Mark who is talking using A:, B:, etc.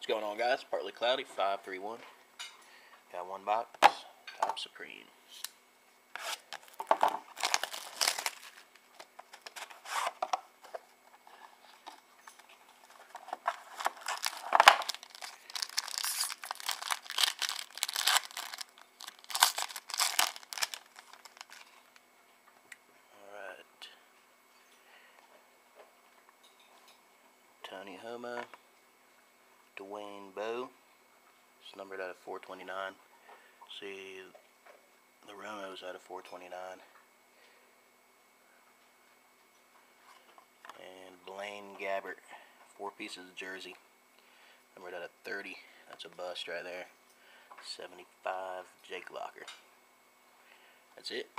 A: What's going on, guys? Partly Cloudy 531. Got one box. Top Supreme. Alright. Tony Homo. Dwayne Bowe. It's numbered out of 429. See, the Romo's out of 429. And Blaine Gabbert, 4 pieces of jersey, numbered out of 30. That's a bust right there. 75, Jake Locker. That's it.